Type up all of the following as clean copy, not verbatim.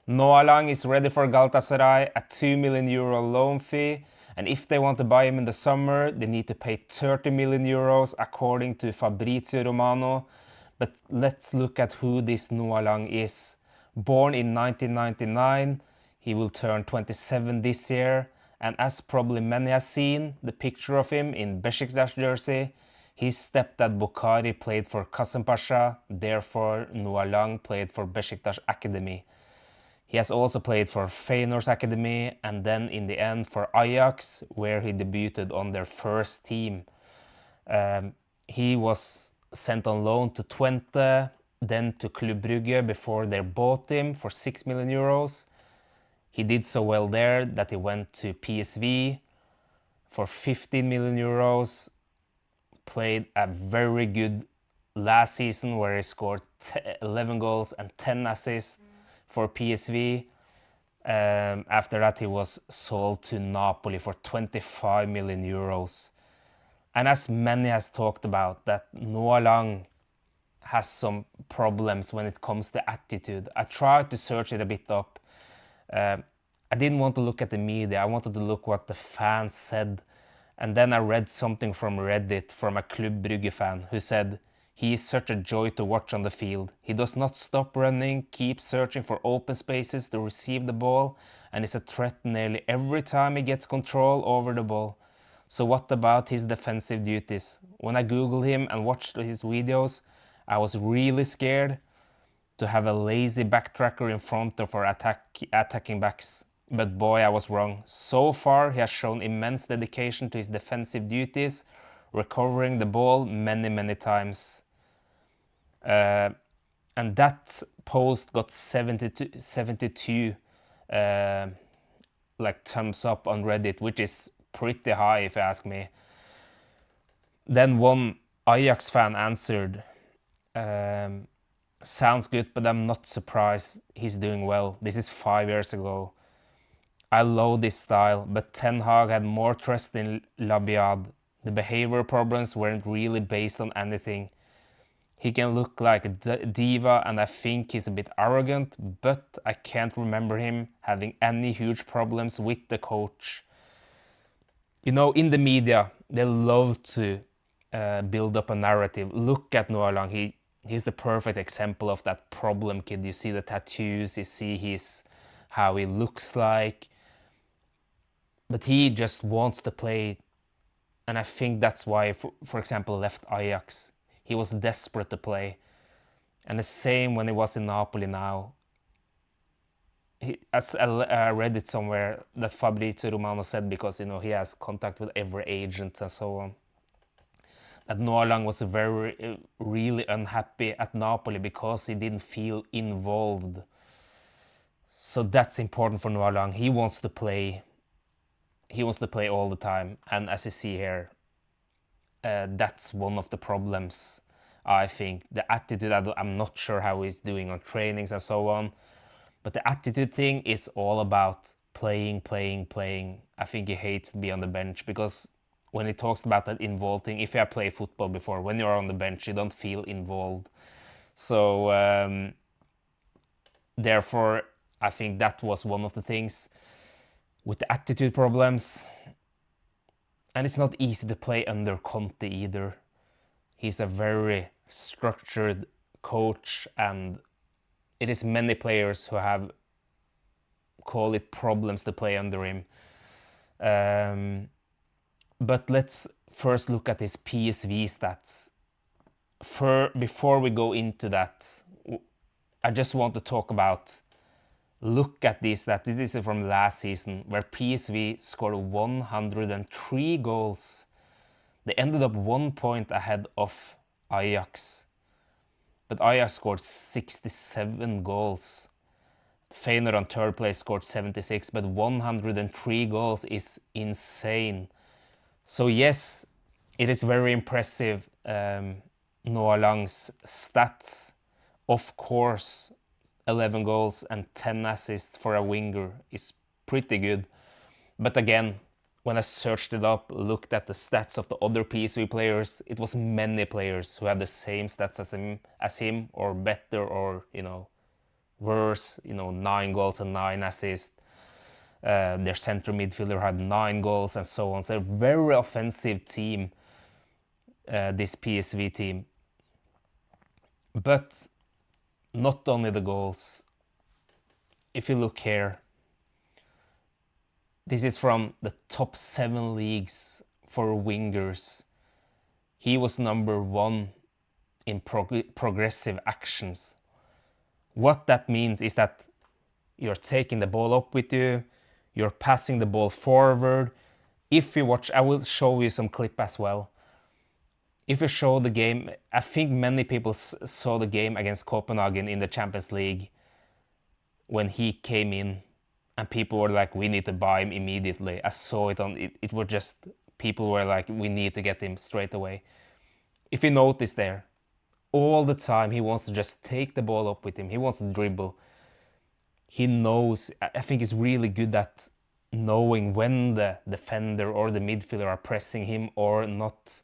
Noa Lang is ready for Galatasaray, a 2 million euro loan fee, and if they want to buy him in the summer, they need to pay 30 million euros according to Fabrizio Romano. But let's look at who this Noa Lang is. Born in 1999, he will turn 27 this year, and as probably many have seen, the picture of him in Besiktas jersey, his stepdad Bukhari played for Kasımpaşa, therefore Noa Lang played for Besiktas Academy. He has also played for Feyenoord's academy and then in the end for Ajax, where he debuted on their first team. He was sent on loan to Twente, then to Club Brugge before they bought him for 6 million euros. He did so well there that he went to PSV for 15 million euros, played a very good last season where he scored 11 goals and 10 assists for PSV. After that, he was sold to Napoli for 25 million euros. And as many has talked about, that Noa Lang has some problems when it comes to attitude. I tried to search it a bit up. I didn't want to look at the media. I wanted to look what the fans said. And then I read something from Reddit from a Club Brugge fan who said, "He is such a joy to watch on the field. He does not stop running, keeps searching for open spaces to receive the ball, and is a threat nearly every time he gets control over the ball. So what about his defensive duties? When I googled him and watched his videos, I was really scared to have a lazy backtracker in front of our attacking backs. But boy, I was wrong. So far, he has shown immense dedication to his defensive duties, recovering the ball many times." And that post got 72 like thumbs up on Reddit, which is pretty high if you ask me. Then one Ajax fan answered, "Sounds good, but I'm not surprised he's doing well. This is 5 years ago. I love this style, but Ten Hag had more trust in Labiad. The behavior problems weren't really based on anything. He can look like a diva and I think he's a bit arrogant, but I can't remember him having any huge problems with the coach." You know, in the media, they love to build up a narrative. Look at Noa Lang. He's the perfect example of that problem kid. You see the tattoos, you see how he looks like. But he just wants to play. And I think that's why, for example, left Ajax. He was desperate to play. And the same when he was in Napoli now. As I read it somewhere that Fabrizio Romano said, because he has contact with every agent and so on, that Noa Lang was really unhappy at Napoli because he didn't feel involved. So that's important for Noa Lang. He wants to play. He wants to play all the time, and as you see here, that's one of the problems. I think the attitude. I'm not sure how he's doing on trainings and so on, but the attitude thing is all about playing. I think he hates to be on the bench because when he talks about that involved thing, if you have played football before, when you're on the bench, you don't feel involved. So therefore, I think that was one of the things with the attitude problems. And it's not easy to play under Conte either. He's a very structured coach, and it is many players who have call it problems to play under him. But let's first look at his PSV stats. Before we go into that, I just want to talk about, look at this, that this is from last season where PSV scored 103 goals. They ended up 1 point ahead of Ajax. But Ajax scored 67 goals. Feyenoord on third place scored 76, but 103 goals is insane. So yes, it is very impressive, Noa Lang's stats. Of course, 11 goals and 10 assists for a winger is pretty good. But again, when I searched it up, looked at the stats of the other PSV players, it was many players who had the same stats as him or better, or worse, 9 goals and 9 assists. Their center midfielder had 9 goals and so on. So a very offensive team, this PSV team. But not only the goals. If you look here, this is from the top 7 leagues for wingers. He was number 1 in progressive actions. What that means is that you're taking the ball up with you, you're passing the ball forward. If you watch, I will show you some clip as well. If you show the game, I think many people saw the game against Copenhagen in the Champions League when he came in, and people were like, we need to buy him immediately. I saw it on, it was just, people were like, we need to get him straight away. If you notice there, all the time he wants to just take the ball up with him. He wants to dribble. He knows, I think he's really good at knowing when the defender or the midfielder are pressing him or not.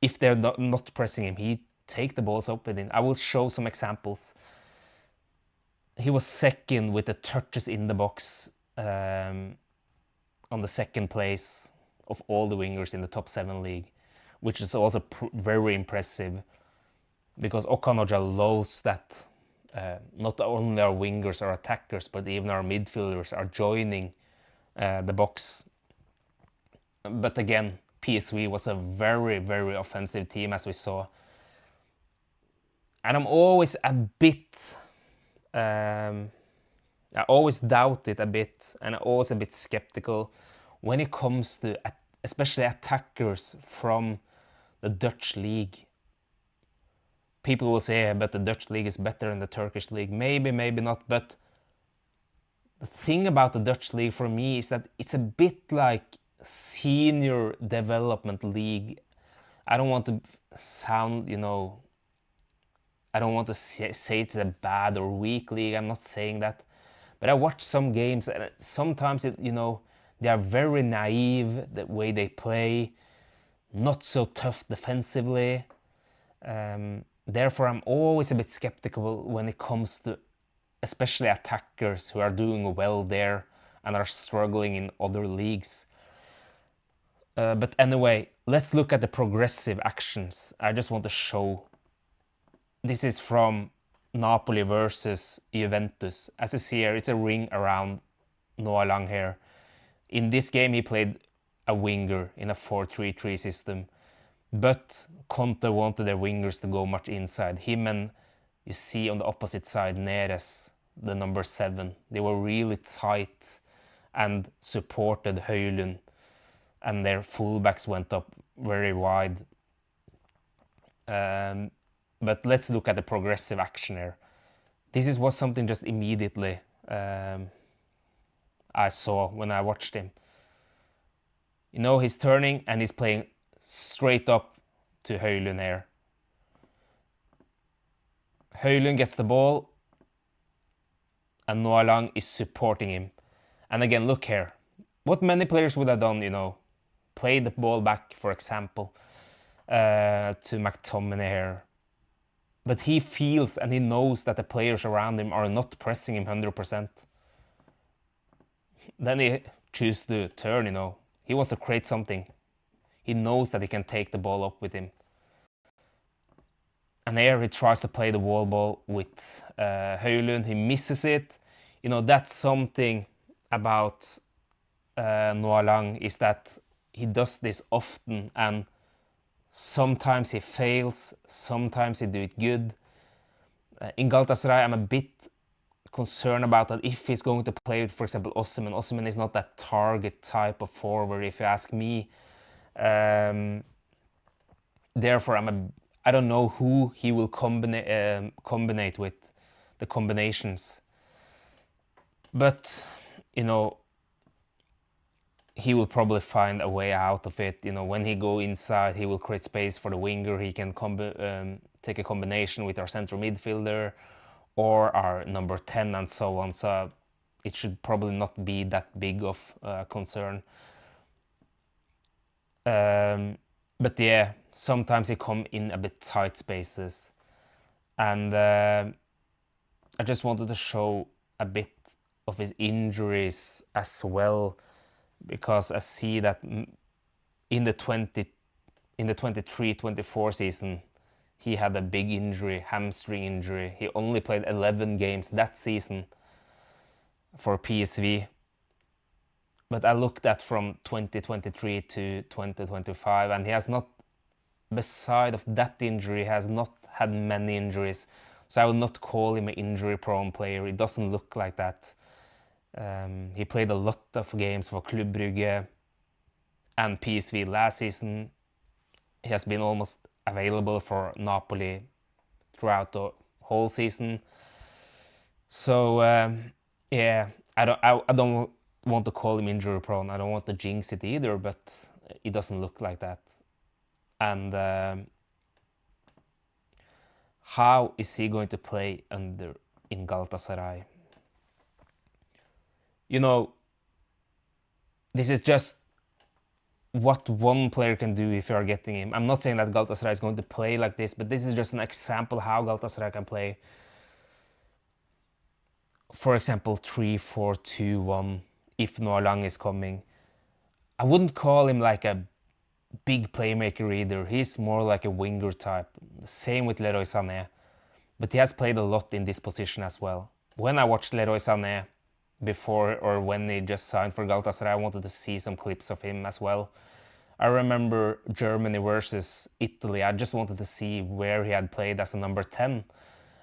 If they're not pressing him, he take the balls up with him. I will show some examples. He was second with the touches in the box, on the second place of all the wingers in the top 7 league, which is also very impressive, because Okan loves that not only our wingers or attackers, but even our midfielders are joining the box. But again, PSV was a very, very offensive team, as we saw. And I'm always a bit, I always doubt it a bit, and I'm always a bit skeptical when it comes to especially attackers from the Dutch league. People will say, but the Dutch league is better than the Turkish league. Maybe, maybe not, but the thing about the Dutch league for me is that it's a bit like senior development league. I don't want to sound, I don't want to say it's a bad or weak league. I'm not saying that. But I watch some games, and sometimes, they are very naive, the way they play, not so tough defensively. Therefore, I'm always a bit skeptical when it comes to especially attackers who are doing well there and are struggling in other leagues. But anyway, let's look at the progressive actions. I just want to show. This is from Napoli versus Juventus. As you see here, it's a ring around Noa Lang here. In this game, he played a winger in a 4-3-3 system. But Conte wanted their wingers to go much inside. Him and, you see on the opposite side, Neres, the number 7. They were really tight and supported Højlund. And their fullbacks went up very wide. But let's look at the progressive action here. This was something just immediately I saw when I watched him. He's turning and he's playing straight up to Højlund here. Højlund gets the ball and Noa Lang is supporting him. And again, look here. What many players would have done, play the ball back, for example, to McTominay here. But he feels and he knows that the players around him are not pressing him 100%. Then he chooses to turn, He wants to create something. He knows that he can take the ball up with him. And there he tries to play the wall ball with Højlund. He misses it. That's something about Noa Lang, is that he does this often, and sometimes he fails, sometimes he do it good. In Galatasaray, I'm a bit concerned about that if he's going to play with, for example, Osimhen. Osimhen is not that target type of forward, if you ask me. Therefore, I don't know who he will combinate with, the combinations. But, he will probably find a way out of it. When he go inside, he will create space for the winger. He can take a combination with our central midfielder or our number 10 and so on. So it should probably not be that big of a concern. But yeah, sometimes he come in a bit tight spaces. And I just wanted to show a bit of his injuries as well, because I see that in the 23-24 season, he had a big injury, hamstring injury. He only played 11 games that season for PSV. But I looked at from 2023 to 2025, and he has not, beside of that injury, has not had many injuries. So I would not call him an injury-prone player. It doesn't look like that. He played a lot of games for Club Brugge and PSV last season. He has been almost available for Napoli throughout the whole season. So yeah, I don't want to call him injury prone. I don't want to jinx it either, but it doesn't look like that. And how is he going to play in Galatasaray? You know, this is just what one player can do if you are getting him. I'm not saying that Galatasaray is going to play like this, but this is just an example how Galatasaray can play. For example, 3-4-2-1 if Noa Lang is coming. I wouldn't call him like a big playmaker either. He's more like a winger type. Same with Leroy Sané. But he has played a lot in this position as well. When I watched Leroy Sané before, or when he just signed for Galatasaray, I wanted to see some clips of him as well. I remember Germany versus Italy. I just wanted to see where he had played as a number 10.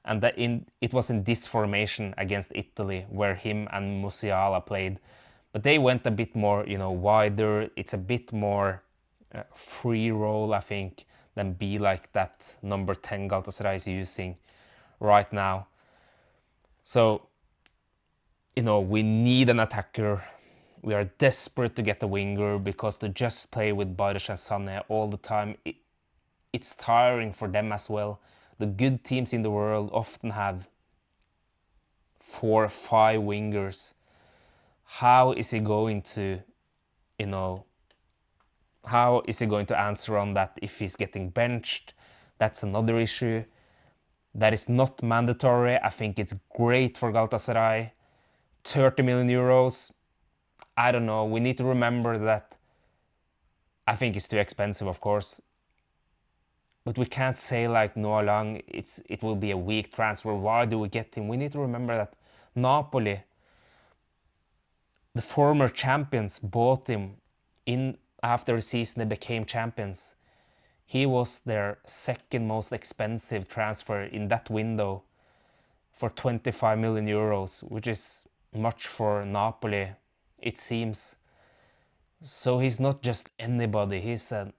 And it was in this formation against Italy where him and Musiala played. But they went a bit more, wider. It's a bit more free role, I think, than be like that number 10 Galatasaray is using right now. So, we need an attacker. We are desperate to get a winger, because to just play with Barish and Sané all the time, it's tiring for them as well. The good teams in the world often have 4 or 5 wingers. How is he going to, how is he going to answer on that if he's getting benched? That's another issue. That is not mandatory. I think it's great for Galatasaray. 30 million euros. I don't know. We need to remember that. I think it's too expensive, of course. But we can't say like Noa Lang, it will be a weak transfer. Why do we get him? We need to remember that Napoli, the former champions, bought him in after the season they became champions. He was their second most expensive transfer in that window for 25 million euros, which is much for Napoli, it seems. So he's not just anybody. He's a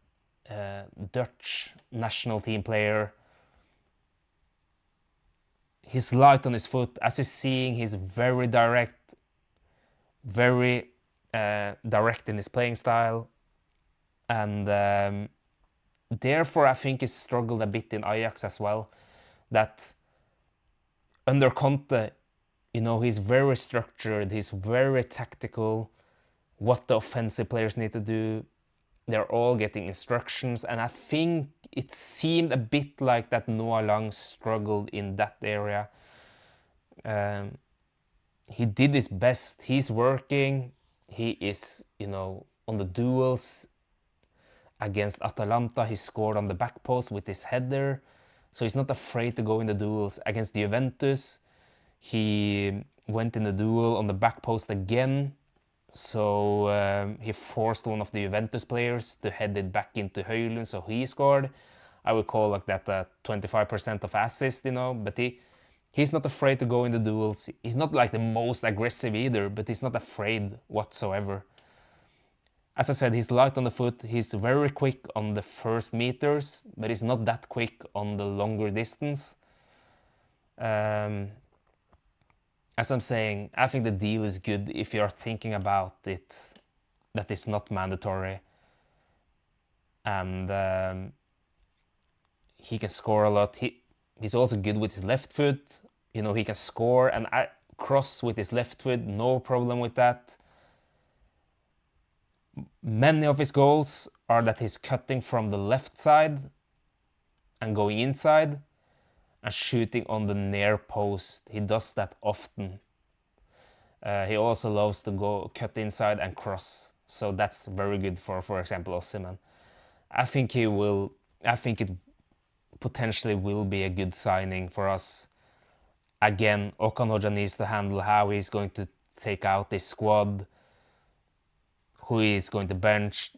Dutch national team player. He's light on his foot. As you're seeing, he's very direct in his playing style. And therefore, I think he's struggled a bit in Ajax as well. That under Conte, he's very structured, he's very tactical, what the offensive players need to do. They're all getting instructions, and I think it seemed a bit like that Noa Lang struggled in that area. He did his best. He's working. He is, on the duels against Atalanta. He scored on the back post with his header. So he's not afraid to go in the duels. Against Juventus, he went in the duel on the back post again. So he forced one of the Juventus players to head it back into Højlund, so he scored. I would call like that 25% of assist, but he's not afraid to go in the duels. He's not like the most aggressive either, but he's not afraid whatsoever. As I said, he's light on the foot. He's very quick on the first meters, but he's not that quick on the longer distance. As I'm saying, I think the deal is good if you're thinking about it, that it's not mandatory. And he can score a lot. He's also good with his left foot. He can score and cross with his left foot, no problem with that. Many of his goals are that he's cutting from the left side and going inside. and shooting on the near post. He does that often. He also loves to go cut inside and cross, so that's very good for example, Osimhen. I think he will. I think it potentially will be a good signing for us. Again, Okan Hoja needs to handle how he's going to take out this squad, who he's going to bench,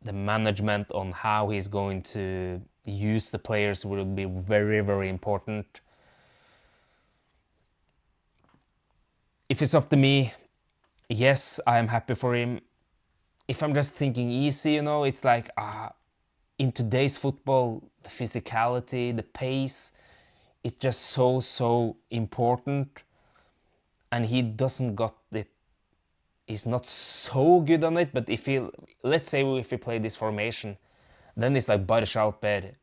the management on how he's going to use the players will be very, very important. If it's up to me, yes, I am happy for him. If I'm just thinking easy, it's like in today's football, the physicality, the pace, is just so important, and he doesn't got it. He's not so good on it. But let's say if we play this formation, then it's like Barış Alper,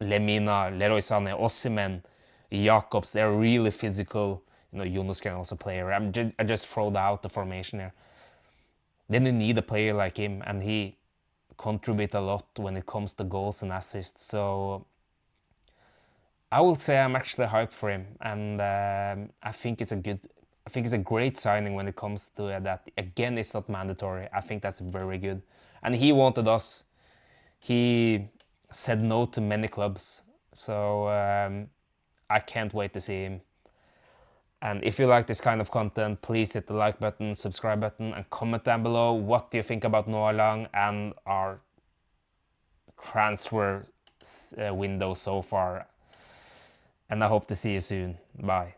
Lemina, Leroy Sané, Osimhen, Jakobs. They're really physical. Yunus can also play. I just throw out the formation here. Then you need a player like him, and he contribute a lot when it comes to goals and assists. So I will say I'm actually hyped for him, and I think it's a great signing when it comes to that. Again, it's not mandatory. I think that's very good, and he wanted us. He said no to many clubs, so I can't wait to see him. And if you like this kind of content, please hit the like button, subscribe button, and comment down below what do you think about Noa Lang and our transfer window so far. And I hope to see you soon. Bye.